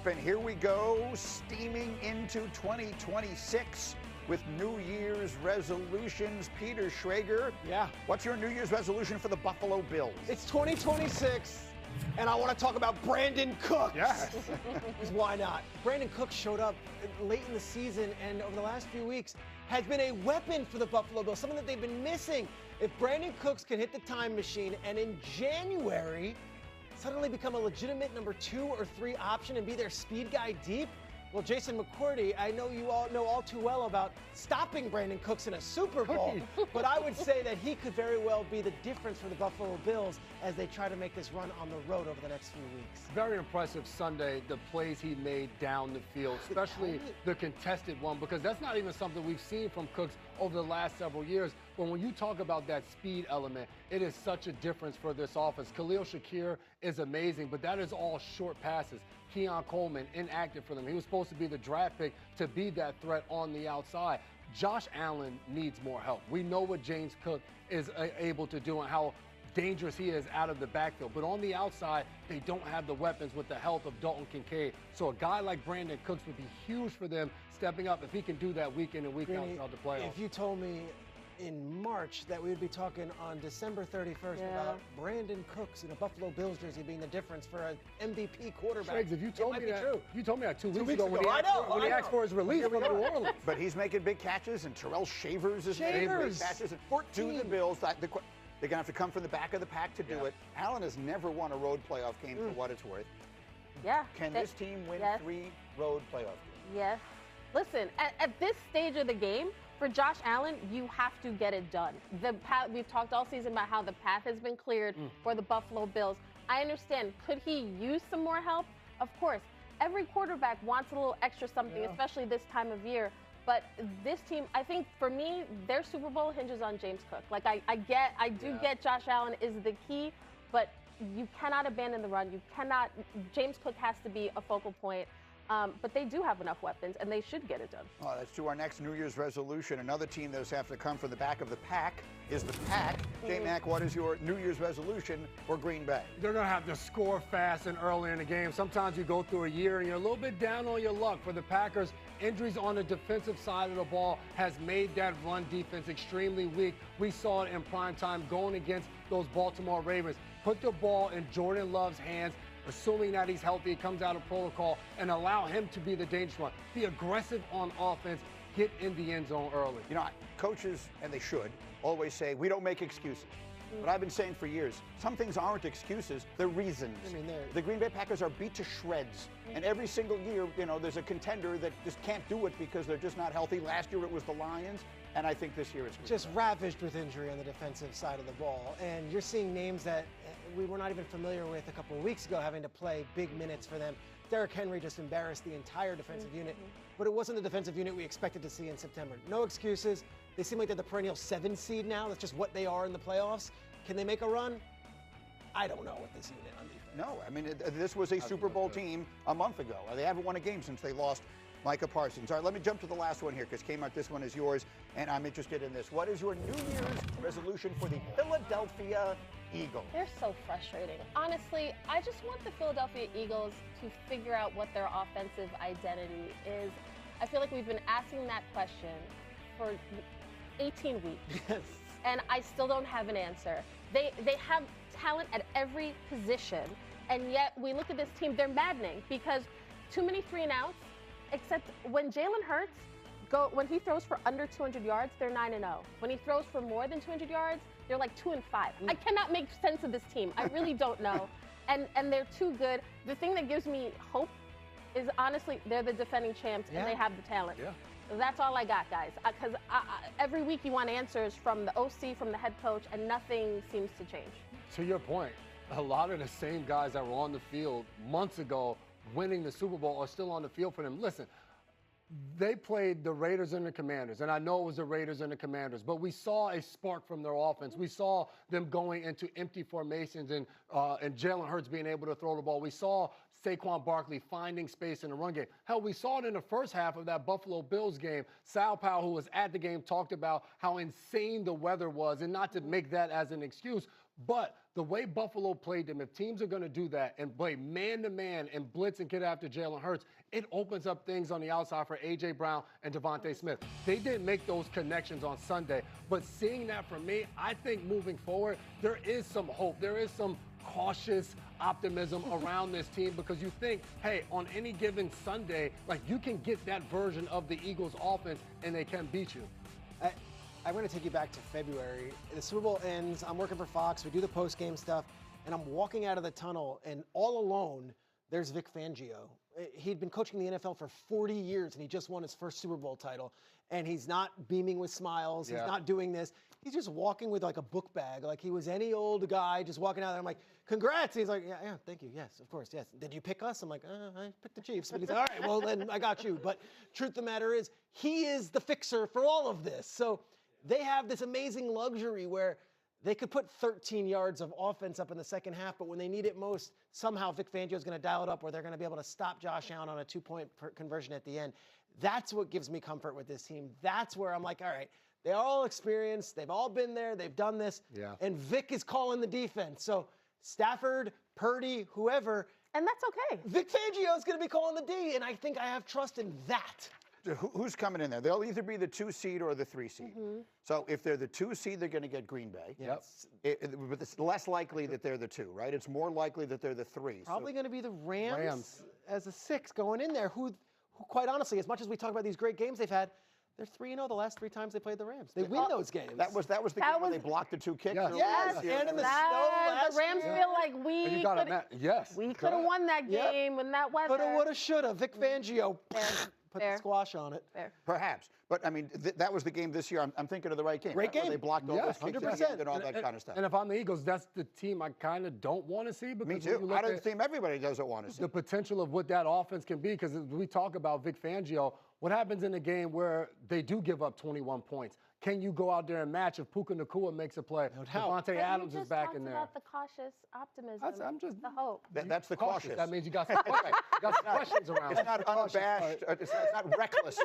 up, and here we go, steaming into 2026 with New Year's resolutions. Peter Schrager, what's your New Year's resolution for the Buffalo Bills? It's 2026, and I want to talk about Brandin Cooks. Yes. Because why not? Brandin Cooks showed up late in the season, and over the last few weeks has been a weapon for the Buffalo Bills, something that they've been missing. If Brandin Cooks can hit the time machine and in January suddenly become a legitimate number 2 or 3 option and be their speed guy deep, well, Jason McCourty, I know you all know all too well about stopping Brandin Cooks in a Super Bowl, but I would say that he could very well be the difference for the Buffalo Bills as they try to make this run on the road over the next few weeks. Very impressive Sunday, the plays he made down the field, especially the contested one, because that's not even something we've seen from Cooks over the last several years. But when you talk about that speed element, it is such a difference for this offense. Khalil Shakir is amazing, but that is all short passes. Keon Coleman, inactive for them. He was supposed to be the draft pick to be that threat on the outside. Josh Allen needs more help. We know what James Cook is able to do and how dangerous he is out of the backfield. But on the outside, they don't have the weapons with the health of Dalton Kincaid. So a guy like Brandin Cooks would be huge for them stepping up if he can do that week in and week out throughout the playoffs. If you told me in March that we would be talking on December 31st about Brandin Cooks in a Buffalo Bills jersey being the difference for an MVP quarterback. Shiggs, if you told me that, true. you told me that two weeks ago when he asked for his release from New Orleans. But he's making big catches, and Terrell Shavers is making big catches. And 14. To the Bills, they're going to have to come from the back of the pack to do it. Allen has never won a road playoff game for what it's worth. Yeah. Can this team win 3 road playoff games? Yes. Listen, at this stage of the game, for Josh Allen, you have to get it done. We've talked all season about how the path has been cleared for the Buffalo Bills. I understand. Could he use some more help? Of course. Every quarterback wants a little extra something, especially this time of year. But this team, I think for me, their Super Bowl hinges on James Cook. Like I do get Josh Allen is the key, but you cannot abandon the run. You cannot. James Cook has to be a focal point. But they do have enough weapons, and they should get it done. Well, that's to our next New Year's resolution. Another team that's have to come from the back of the pack is the Pack. J-Mac, what is your New Year's resolution for Green Bay? They're going to have to score fast and early in the game. Sometimes you go through a year and you're a little bit down on your luck. For the Packers, injuries on the defensive side of the ball has made that run defense extremely weak. We saw it in prime time going against those Baltimore Ravens. Put the ball in Jordan Love's hands, assuming that he's healthy, comes out of protocol, and allow him to be the dangerous one. Be aggressive on offense, get in the end zone early. You know, coaches, and they should, always say, we don't make excuses. But I've been saying for years, some things aren't excuses, they're reasons. I mean, the Green Bay Packers are beat to shreds. And every single year, you know, there's a contender that just can't do it because they're just not healthy. Last year it was the Lions, and I think this year it's just ravaged with injury on the defensive side of the ball. And you're seeing names that we were not even familiar with a couple of weeks ago having to play big minutes for them. Derrick Henry just embarrassed the entire defensive unit, but it wasn't the defensive unit we expected to see in September. No excuses. They seem like they're the perennial 7 seed now. That's just what they are in the playoffs. Can they make a run? I don't know with this unit on defense. No, I mean, this was a Super Bowl team a month ago. They haven't won a game since they lost Micah Parsons. All right, let me jump to the last one here because Kmart, this one is yours, and I'm interested in this. What is your New Year's resolution for the Philadelphia Eagles? They're so frustrating. Honestly, I just want the Philadelphia Eagles to figure out what their offensive identity is. I feel like we've been asking that question for 18 weeks. Yes. And I still don't have an answer. They have talent at every position, and yet we look at this team, they're maddening because too many 3-and-outs, except when Jalen Hurts, when he throws for under 200 yards, they're 9-0. When he throws for more than 200 yards, they're like 2-5. I cannot make sense of this team. I really don't know. And they're too good. The thing that gives me hope is honestly, they're the defending champs and they have the talent. Yeah. That's all I got, guys. Because every week you want answers from the OC, from the head coach, and nothing seems to change. To your point, a lot of the same guys that were on the field months ago winning the Super Bowl are still on the field for them. Listen, they played the Raiders and the Commanders, and I know it was the Raiders and the Commanders, but we saw a spark from their offense. We saw them going into empty formations and Jalen Hurts being able to throw the ball. We saw Saquon Barkley finding space in the run game. Hell, we saw it in the first half of that Buffalo Bills game. Sal Powell, who was at the game, talked about how insane the weather was, and not to make that as an excuse, But the way Buffalo played them, if teams are going to do that and play man-to-man and blitz and get after Jalen Hurts, it opens up things on the outside for A.J. Brown and Devontae Smith. They didn't make those connections on Sunday. But seeing that from me, I think moving forward, there is some hope. There is some cautious optimism around this team because you think, hey, on any given Sunday, like you can get that version of the Eagles offense and they can beat you. I'm going to take you back to February. The Super Bowl ends. I'm working for Fox. We do the post-game stuff. And I'm walking out of the tunnel, and all alone, there's Vic Fangio. He'd been coaching the NFL for 40 years, and he just won his first Super Bowl title. And he's not beaming with smiles. He's not doing this. He's just walking with, like, a book bag, like he was any old guy just walking out there. I'm like, congrats. And he's like, yeah, thank you. Yes, of course, yes. Did you pick us? I'm like, I picked the Chiefs. But he's like, all right, well, then I got you. But truth of the matter is, he is the fixer for all of this. So they have this amazing luxury where they could put 13 yards of offense up in the second half, but when they need it most, somehow Vic Fangio is going to dial it up where they're going to be able to stop Josh Allen on a 2-point conversion at the end. That's what gives me comfort with this team. That's where I'm like, all right, they're all experienced. They've all been there. They've done this. Yeah. And Vic is calling the defense. So Stafford, Purdy, whoever. And that's okay. Vic Fangio is going to be calling the D, and I think I have trust in that. Who's coming in there? They'll either be the 2 seed or the 3 seed. So if they're the 2 seed, they're going to get Green Bay. But it's less likely that they're the 2, right? It's more likely that they're the 3. Probably going to be the Rams as a 6 going in there, who quite honestly, as much as we talk about these great games they've had, they're 3-0 the last 3 times they played the Rams. They win those games. That was the game where they blocked the 2 kicks. Yes, and in the snow last the Rams feel like we could have won that game in that weather. Coulda, woulda, shoulda. Vic Fangio put the squash on it. Perhaps. But, I mean, that was the game this year. I'm thinking of the right game. Great game. They blocked all those kicks 100%. and all that kind of stuff. And if I'm the Eagles, that's the team I kind of don't want to see. Because me too. I don't think everybody doesn't want to see. The potential of what that offense can be, because we talk about Vic Fangio, what happens in a game where they do give up 21 points? Can you go out there and match if Puka Nacua makes a play? Devontae Adams is back in there. About the cautious optimism. I'm just the hope. That's the cautious. That means you got some questions around. It's not unabashed. It's not reckless.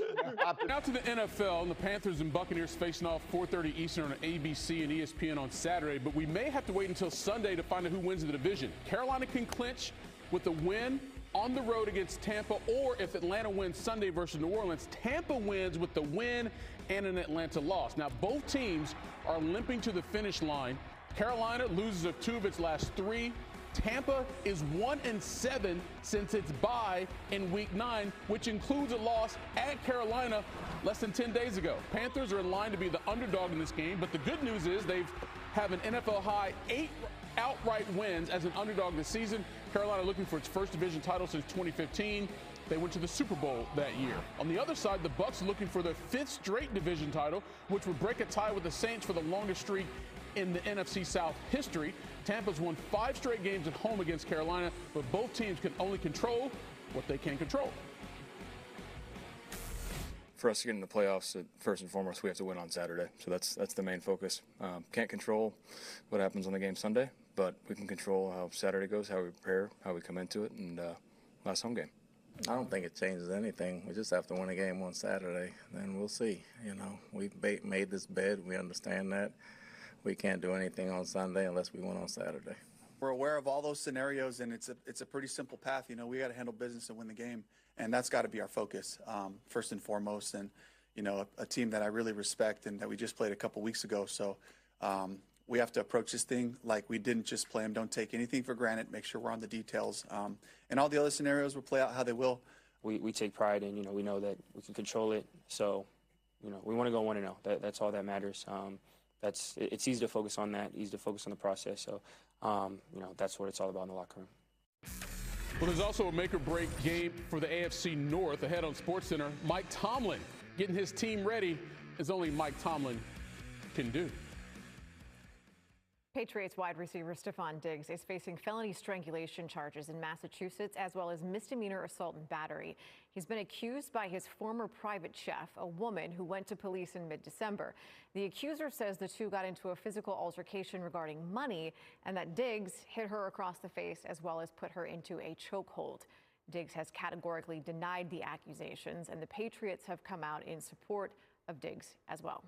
Now to the NFL, and the Panthers and Buccaneers facing off 4:30 Eastern on ABC and ESPN on Saturday. But we may have to wait until Sunday to find out who wins the division. Carolina can clinch with a win on the road against Tampa, or if Atlanta wins Sunday versus New Orleans, Tampa wins with the win and an Atlanta loss. Now, both teams are limping to the finish line. Carolina loses of 2 of its last 3. Tampa is 1-7 since its bye in Week 9, which includes a loss at Carolina less than 10 days ago. Panthers are in line to be the underdog in this game, but the good news is they have an NFL high 8 outright wins as an underdog this season. Carolina looking for its first division title since 2015. They went to the Super Bowl that year. On the other side, the Bucs are looking for their 5th straight division title, which would break a tie with the Saints for the longest streak in the NFC South history. Tampa's won 5 straight games at home against Carolina, but both teams can only control what they can control. For us to get in the playoffs, first and foremost, we have to win on Saturday. So that's the main focus. Can't control what happens on the game Sunday, but we can control how Saturday goes, how we prepare, how we come into it, and last home game. I don't think it changes anything. We just have to win a game on Saturday, then we'll see. You know, we've made this bed. We understand that. We can't do anything on Sunday unless we win on Saturday. We're aware of all those scenarios, and it's a pretty simple path. You know, we got to handle business and win the game, and that's got to be our focus first and foremost. And you know, a team that I really respect and that we just played a couple weeks ago. So we have to approach this thing like we didn't just play them. Don't take anything for granted. Make sure we're on the details, and all the other scenarios will play out how they will. We take pride in, you know, we know that we can control it. So, you know, we want to go 1-0. That's all that matters. It's easy to focus on that, easy to focus on the process. So, you know, that's what it's all about in the locker room. Well, there's also a make-or-break game for the AFC North ahead on SportsCenter. Mike Tomlin getting his team ready as only Mike Tomlin can do. Patriots wide receiver Stephon Diggs is facing felony strangulation charges in Massachusetts, as well as misdemeanor assault and battery. He's been accused by his former private chef, a woman who went to police in mid-December. The accuser says the two got into a physical altercation regarding money and that Diggs hit her across the face as well as put her into a chokehold. Diggs has categorically denied the accusations, and the Patriots have come out in support of Diggs as well.